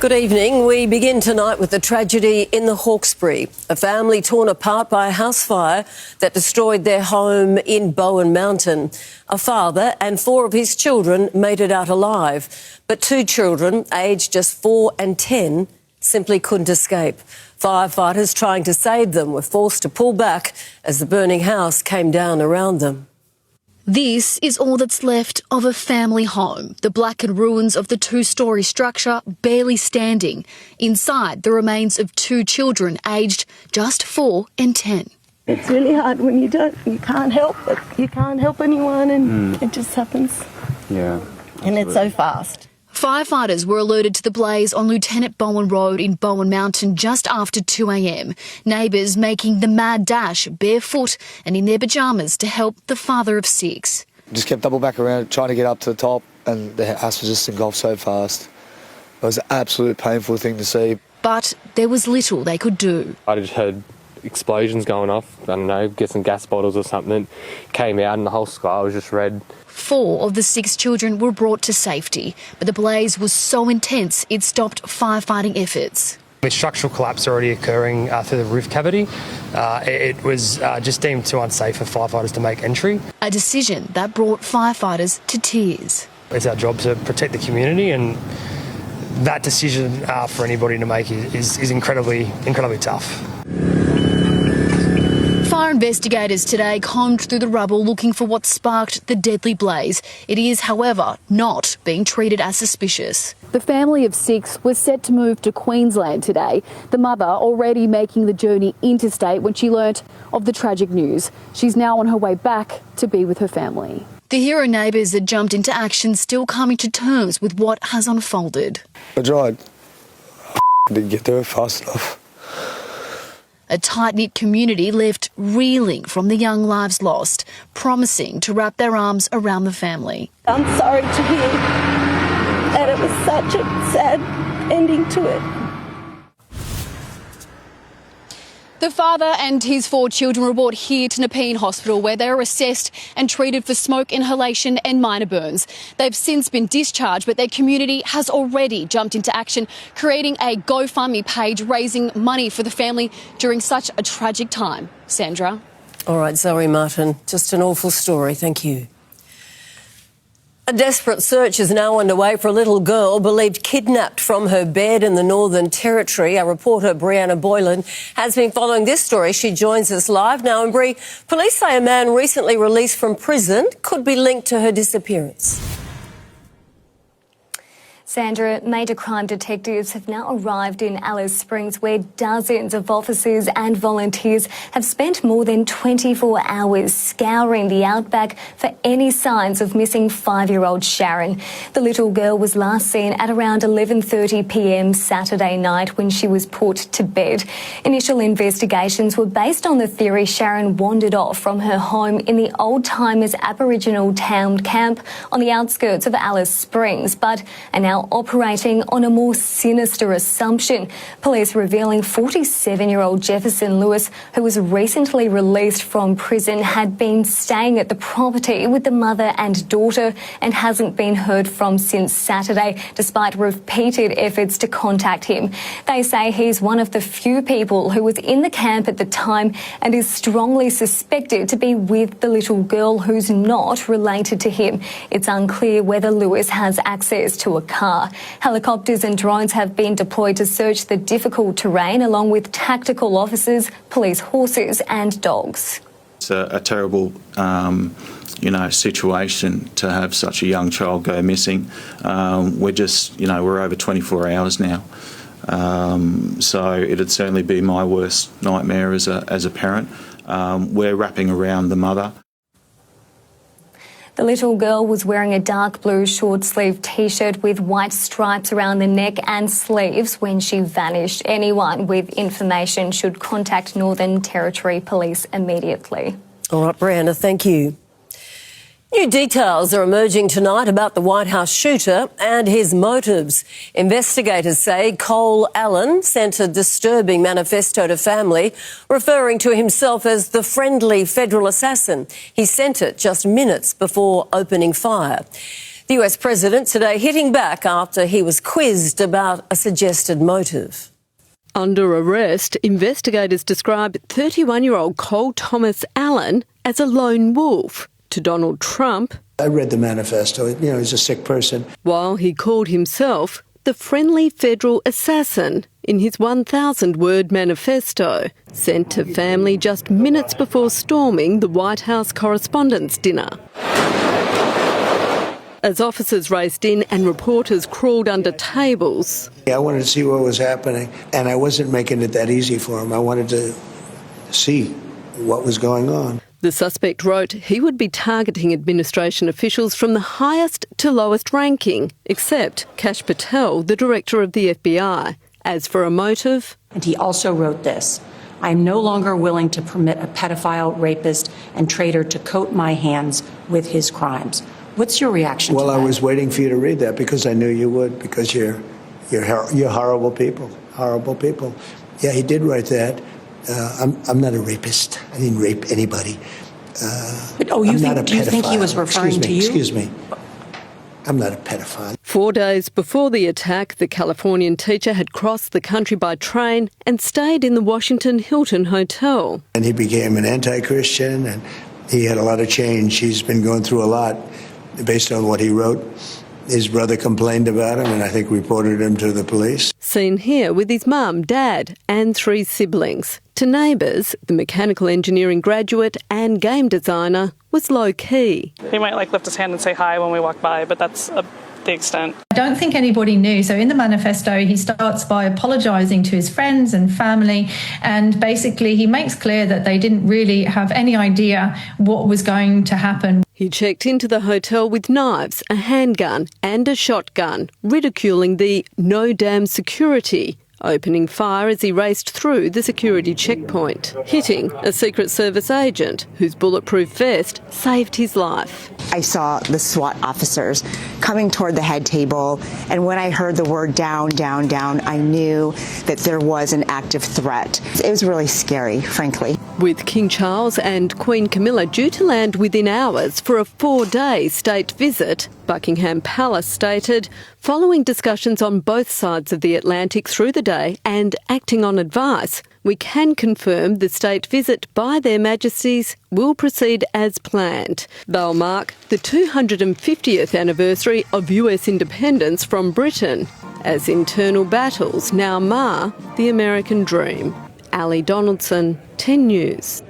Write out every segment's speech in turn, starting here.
Good evening. We begin tonight with the tragedy in the Hawkesbury. A family torn apart by a house fire that destroyed their home in Bowen Mountain. A father and 4 of his children made it out alive, but 2 children, aged just 4 and 10, simply couldn't escape. Firefighters trying to save them were forced to pull back as the burning house came down around them. This is all that's left of a family home, the blackened ruins of the 2-storey structure barely standing. Inside, the remains of 2 children aged just 4 and 10. It's really hard when you can't help it. You can't help anyone and it just happens. Yeah. Absolutely. And it's so fast. Firefighters were alerted to the blaze on Lieutenant Bowen Road in Bowen Mountain just after 2 a.m. Neighbours making the mad dash barefoot and in their pyjamas to help the father of 6. Just kept double back around, trying to get up to the top, and the house was just engulfed so fast. It was an absolute painful thing to see. But there was little they could do. I just heard explosions going off. I don't know, get some gas bottles or something. Came out and the whole sky was just red. 4 of the 6 children were brought to safety, but the blaze was so intense it stopped firefighting efforts. With structural collapse already occurring through the roof cavity, it was just deemed too unsafe for firefighters to make entry. A decision that brought firefighters to tears. It's our job to protect the community, and that decision for anybody to make is incredibly tough. Fire investigators today combed through the rubble looking for what sparked the deadly blaze. It is, however, not being treated as suspicious. The family of 6 was set to move to Queensland today, the mother already making the journey interstate when she learnt of the tragic news. She's now on her way back to be with her family. The hero neighbours that jumped into action still coming to terms with what has unfolded. I tried. I didn't get there fast enough. A tight-knit community left reeling from the young lives lost, promising to wrap their arms around the family. I'm sorry to hear that it was such a sad ending to it. The father and his 4 children were brought here to Nepean Hospital, where they were assessed and treated for smoke inhalation and minor burns. They've since been discharged, but their community has already jumped into action, creating a GoFundMe page raising money for the family during such a tragic time. Sandra? All right, Zoe Martin, just an awful story. Thank you. A desperate search is now underway for a little girl believed kidnapped from her bed in the Northern Territory. Our reporter, Brianna Boylan, has been following this story. She joins us live now. And Bri, police say a man recently released from prison could be linked to her disappearance. Sandra, major crime detectives have now arrived in Alice Springs, where dozens of officers and volunteers have spent more than 24 hours scouring the outback for any signs of missing 5-year-old Sharon. The little girl was last seen at around 11:30 p.m. Saturday night when she was put to bed. Initial investigations were based on the theory Sharon wandered off from her home in the old-timers Aboriginal town camp on the outskirts of Alice Springs, but are now operating on a more sinister assumption. Police revealing 47-year-old Jefferson Lewis, who was recently released from prison, had been staying at the property with the mother and daughter and hasn't been heard from since Saturday, despite repeated efforts to contact him. They say he's one of the few people who was in the camp at the time and is strongly suspected to be with the little girl who's not related to him. It's unclear whether Lewis has access to a car. Helicopters and drones have been deployed to search the difficult terrain, along with tactical officers, police horses and dogs. It's a terrible situation to have such a young child go missing. We're over 24 hours now. So it'd certainly be my worst nightmare as a parent. We're wrapping around the mother. The little girl was wearing a dark blue short-sleeved T-shirt with white stripes around the neck and sleeves when she vanished. Anyone with information should contact Northern Territory Police immediately. All right, Brianna, thank you. New details are emerging tonight about the White House shooter and his motives. Investigators say Cole Allen sent a disturbing manifesto to family, referring to himself as the friendly federal assassin. He sent it just minutes before opening fire. The US president today hitting back after he was quizzed about a suggested motive. Under arrest, investigators describe 31-year-old Cole Thomas Allen as a lone wolf. To Donald Trump, I read the manifesto. You know, he's a sick person. While he called himself the friendly federal assassin in his 1,000-word manifesto, sent to family just minutes before storming the White House Correspondents' Dinner. As officers raced in and reporters crawled under tables. I wanted to see what was happening, and I wasn't making it that easy for him. I wanted to see what was going on. The suspect wrote he would be targeting administration officials from the highest to lowest ranking, except Kash Patel, the director of the FBI. As for a motive... And he also wrote this: I am no longer willing to permit a pedophile, rapist and traitor to coat my hands with his crimes. What's your reaction to that? Well, I was waiting for you to read that because I knew you would, because you're horrible people, horrible people. Yeah, he did write that. I'm not a rapist. I didn't rape anybody. Do you think he was referring to you? Excuse me. I'm not a pedophile. 4 days before the attack, the Californian teacher had crossed the country by train and stayed in the Washington Hilton Hotel. And he became an anti-Christian, and he had a lot of change. He's been going through a lot based on what he wrote. His brother complained about him and I think reported him to the police. Seen here with his mum, dad and 3 siblings. To neighbours, the mechanical engineering graduate and game designer was low-key. He might lift his hand and say hi when we walk by, but that's the extent. I don't think anybody knew. So in the manifesto, he starts by apologising to his friends and family, and basically he makes clear that they didn't really have any idea what was going to happen. He checked into the hotel with knives, a handgun and a shotgun, ridiculing the no damn security, opening fire as he raced through the security checkpoint, hitting a Secret Service agent whose bulletproof vest saved his life. I saw the SWAT officers coming toward the head table, and when I heard the word down, down, down, I knew that there was an active threat. It was really scary, frankly. With King Charles and Queen Camilla due to land within hours for a 4-day state visit, Buckingham Palace stated, following discussions on both sides of the Atlantic through the day and acting on advice, we can confirm the state visit by their Majesties will proceed as planned. They'll mark the 250th anniversary of US independence from Britain, as internal battles now mar the American dream. Ali Donaldson, 10 News.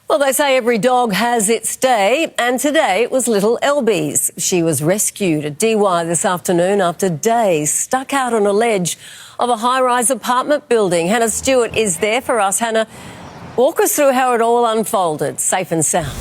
Well, they say every dog has its day, and today it was little Elby's. She was rescued at Dee Why this afternoon after days stuck out on a ledge of a high-rise apartment building. Hannah Stewart is there for us. Hannah, walk us through how it all unfolded, safe and sound.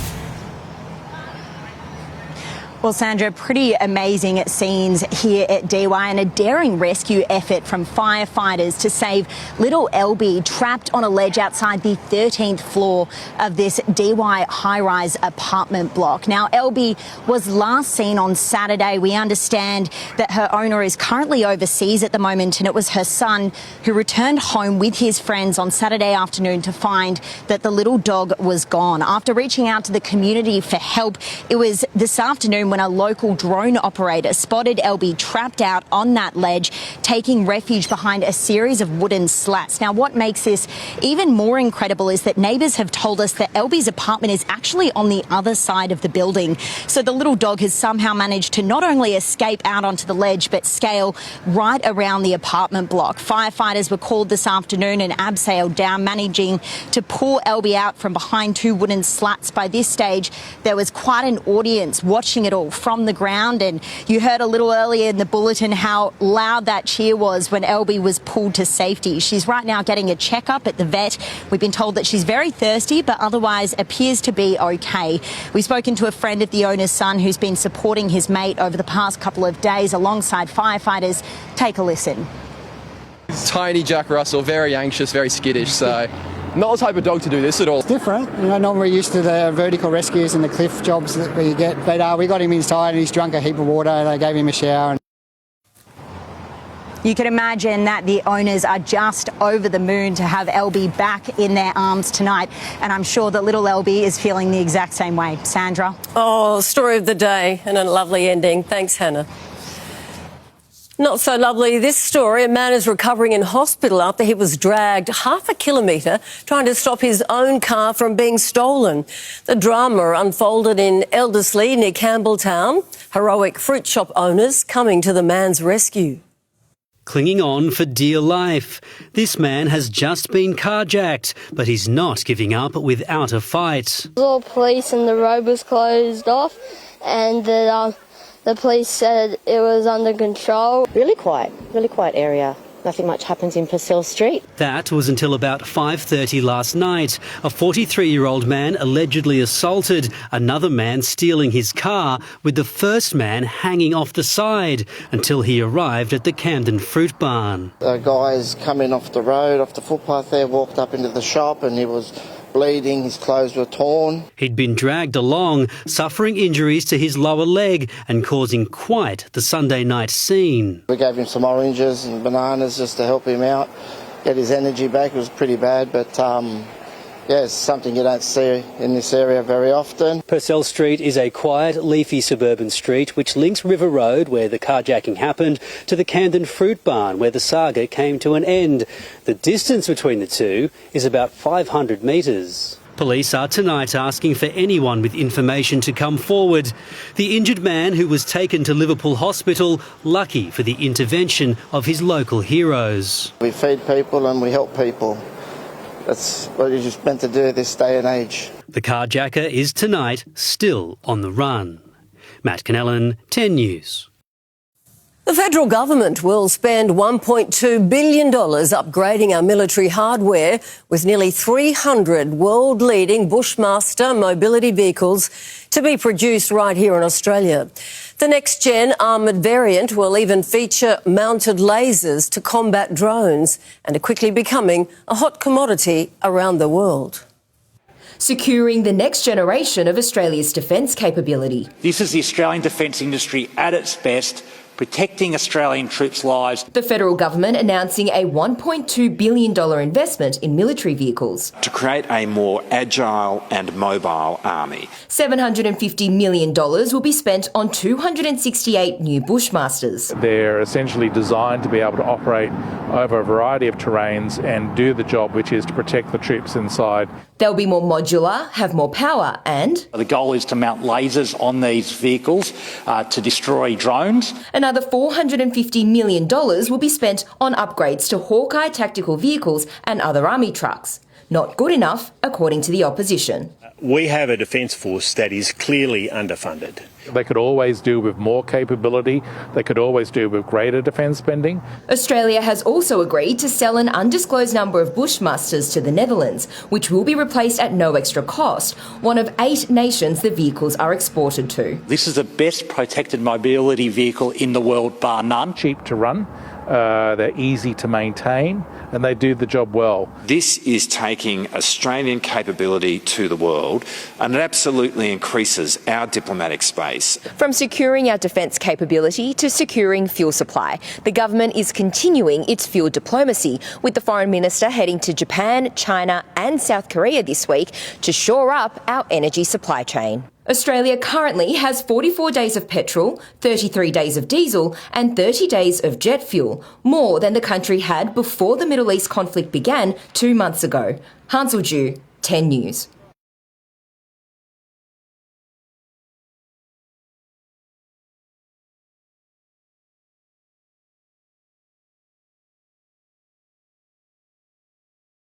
Well, Sandra, pretty amazing scenes here at Dee Why, and a daring rescue effort from firefighters to save little Elby trapped on a ledge outside the 13th floor of this Dee Why high-rise apartment block. Now, Elby was last seen on Saturday. We understand that her owner is currently overseas at the moment, and it was her son who returned home with his friends on Saturday afternoon to find that the little dog was gone. After reaching out to the community for help, it was this afternoon when a local drone operator spotted Elby trapped out on that ledge, taking refuge behind a series of wooden slats. Now, what makes this even more incredible is that neighbours have told us that Elby's apartment is actually on the other side of the building. So the little dog has somehow managed to not only escape out onto the ledge, but scale right around the apartment block. Firefighters were called this afternoon and abseiled down, managing to pull Elby out from behind 2 wooden slats. By this stage, there was quite an audience watching it all from the ground, and you heard a little earlier in the bulletin how loud that cheer was when Elby was pulled to safety. She's right now getting a checkup at the vet. We've been told that she's very thirsty, but otherwise appears to be okay. We've spoken to a friend of the owner's son who's been supporting his mate over the past couple of days alongside firefighters. Take a listen. Tiny Jack Russell, very anxious, very skittish, so not the type of dog to do this at all. It's different. Not very used to the vertical rescues and the cliff jobs that we get. But we got him inside and he's drunk a heap of water and they gave him a shower. You can imagine that the owners are just over the moon to have LB back in their arms tonight, and I'm sure that little LB is feeling the exact same way. Sandra? Oh, story of the day and a lovely ending. Thanks, Hannah. Not so lovely this story. A man is recovering in hospital after he was dragged half a kilometre trying to stop his own car from being stolen. The drama unfolded in Elderslie near Campbelltown. Heroic fruit shop owners coming to the man's rescue. Clinging on for dear life. This man has just been carjacked, but he's not giving up without a fight. All police and the road was closed off, and the police said it was under control. Really quiet area. Nothing much happens in Purcell Street. That was until about 5:30 last night. A 43-year-old man allegedly assaulted another man, stealing his car, with the first man hanging off the side until he arrived at the Camden Fruit Barn. The guys coming off the road, off the footpath there, walked up into the shop and he was bleeding, his clothes were torn. He'd been dragged along, suffering injuries to his lower leg and causing quite the Sunday night scene. We gave him some oranges and bananas just to help him out, get his energy back. It was pretty bad, but it's something you don't see in this area very often. Purcell Street is a quiet, leafy suburban street which links River Road, where the carjacking happened, to the Camden Fruit Barn, where the saga came to an end. The distance between the two is about 500 metres. Police are tonight asking for anyone with information to come forward. The injured man, who was taken to Liverpool Hospital, lucky for the intervention of his local heroes. We feed people and we help people. That's what you're just meant to do this day and age. The carjacker is tonight still on the run. Matt Cannellan, 10 News. The federal government will spend $1.2 billion upgrading our military hardware, with nearly 300 world-leading Bushmaster mobility vehicles to be produced right here in Australia. The next-gen armoured variant will even feature mounted lasers to combat drones, and are quickly becoming a hot commodity around the world. Securing the next generation of Australia's defence capability. This is the Australian defence industry at its best, protecting Australian troops' lives. The federal government announcing a $1.2 billion investment in military vehicles. To create a more agile and mobile army. $750 million will be spent on 268 new Bushmasters. They're essentially designed to be able to operate over a variety of terrains and do the job, which is to protect the troops inside. They'll be more modular, have more power, and the goal is to mount lasers on these vehicles to destroy drones. Another $450 million will be spent on upgrades to Hawkeye tactical vehicles and other army trucks. Not good enough, according to the opposition. We have a defence force that is clearly underfunded. They could always do with more capability. They could always do with greater defence spending. Australia has also agreed to sell an undisclosed number of Bushmasters to the Netherlands, which will be replaced at no extra cost, one of 8 nations the vehicles are exported to. This is the best protected mobility vehicle in the world, bar none. Cheap to run. They're easy to maintain, and they do the job well. This is taking Australian capability to the world, and it absolutely increases our diplomatic space. From securing our defence capability to securing fuel supply, the government is continuing its fuel diplomacy, with the Foreign Minister heading to Japan, China and South Korea this week to shore up our energy supply chain. Australia currently has 44 days of petrol, 33 days of diesel and 30 days of jet fuel, more than the country had before the Middle East conflict began 2 months ago. Hansel Jew, 10 News.